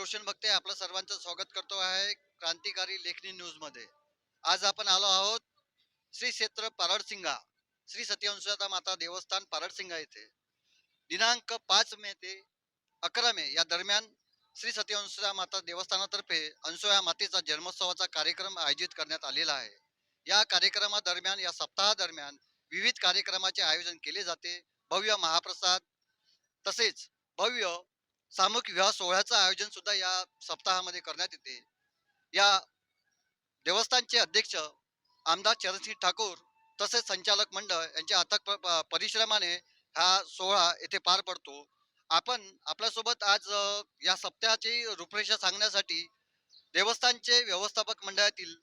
रोशन बघते आपलं सर्वांचं स्वागत करतो आहे क्रांतिकारी लेखनी न्यूज मध्ये. आज आपण आलो आहोत श्री क्षेत्र पारडसिंगा श्री सत्यवंशता माता देवस्थान पारडसिंगा येथे. दिनांक 5 मे ते 11 मे या दरम्यान श्री सत्यवंशता माता देवस्थानातर्फे अंसोया मातेचा जन्मोत्सवाचा कार्यक्रम आयोजित करण्यात आलेला आहे. या कार्यक्रमादरम्यान या सप्ताहादरम्यान विविध कार्यक्रमाचे आयोजन केले जाते. भव्य महाप्रसाद तसेच भव्य सामूहिक विवाह सोहळ्याचं आयोजन सुद्धा या सप्ताहामध्ये करण्यात येते. या देवस्थानचे अध्यक्ष आमदार चरणसिंह ठाकूर तसेच संचालक मंडळ यांच्या अथक परिश्रमाने हा सोहळा येथे पार पडतो. आपण आपल्यासोबत आज या सप्ताहाची रूपरेषा सांगण्यासाठी देवस्थानचे व्यवस्थापक मंडळातील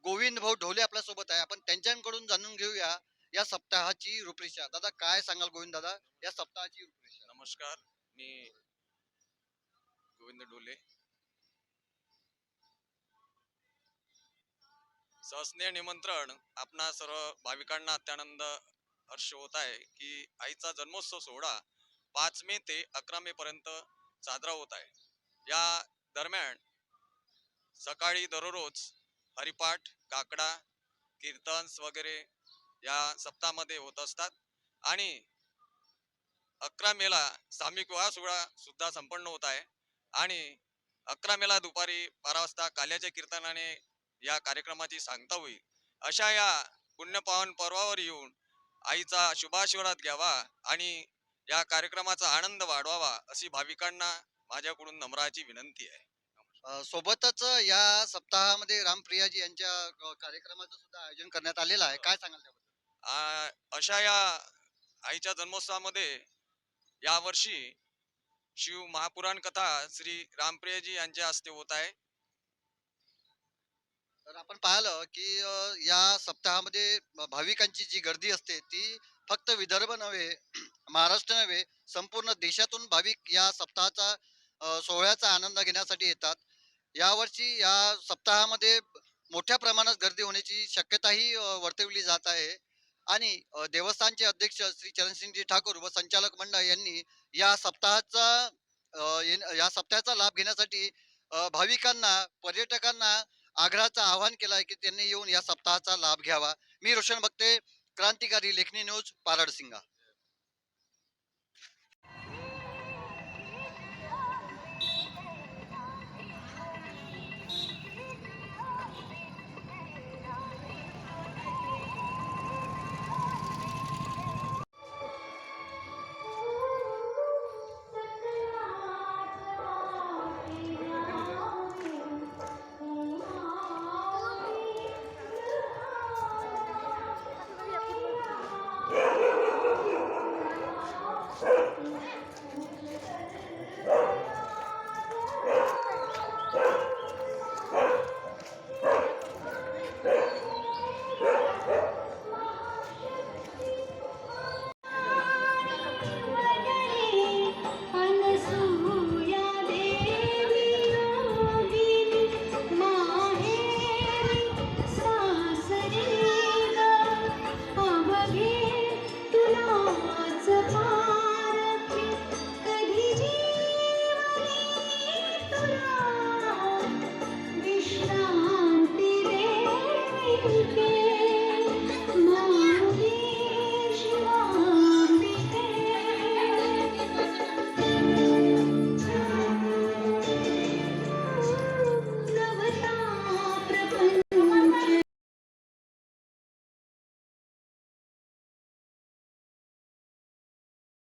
गोविंद भाऊ ढोले आपल्यासोबत आहे. आपण त्यांच्याकडून जाणून घेऊया या सप्ताहाची रूपरेषा. दादा, काय सांगाल गोविंद दादा या सप्ताहाची रूपरेषा? नमस्कार, मी गोविंद ढोले. सहस्नेह निमंत्रण. आपणा सर्व भाविकांना अत्यानंद हर्ष होत आहे की आईचा जन्मोत्सव सोहळा 5 मे ते 11 मे पर्यंत साजरा होत आहे. या दरम्यान सकाळी दररोज हरिपाठ, काकडा, कीर्तन्स वगैरे या सप्ताहामध्ये होत असतात आणि 11 मेला सामूहिक विवाह सोहळा सुद्धा संपन्न होत आहे आणि 11 मेला दुपारी 12 वाजता काल्याच्या कीर्तनाने या कार्यक्रमाची सांगता होईल. अशा या पुण्यपावन पर्वावर येऊन आईचा शुभाशीर्वाद घ्यावा आणि या कार्यक्रमाचा आनंद वाढवावा अशी भाविकांना माझ्याकडून नम्राची विनंती आहे. सोबतच या सप्ताहामध्ये रामप्रियाजी यांच्या कार्यक्रमाचं सुद्धा आयोजन करण्यात आलेलं आहे. काय सांगाल त्याबद्दल? अशा या आईच्या जन्मोत्सवामध्ये यावर्षी शिव महापुराण कथा श्री रामप्रियाजी यांच्या हस्ते होत आहे. तर आपण पाहिलं की या सप्ताहामध्ये भाविकांची जी गर्दी असते ती फक्त विदर्भ नव्हे, महाराष्ट्र नव्हे, संपूर्ण देशातून भाविक या सप्ताहाचा सोहळ्याचा आनंद घेण्यासाठी येतात. यावर्षी या सप्ताहामध्ये मोठ्या प्रमाणात गर्दी होण्याची शक्यताही वर्तवली जात आहे. आणि देवस्थानचे अध्यक्ष श्री चरणसिंगजी ठाकूर व संचालक मंडळ यांनी या सप्ताहाचा या सप्ताहाचा लाभ घेण्यासाठी भाविकांना, पर्यटकांना आग्रहाचं आवाहन केलं आहे की त्यांनी येऊन या सप्ताहाचा लाभ घ्यावा. मी रोशन बघते, क्रांतिकारी लेखनी न्यूज, पारडसिंगा.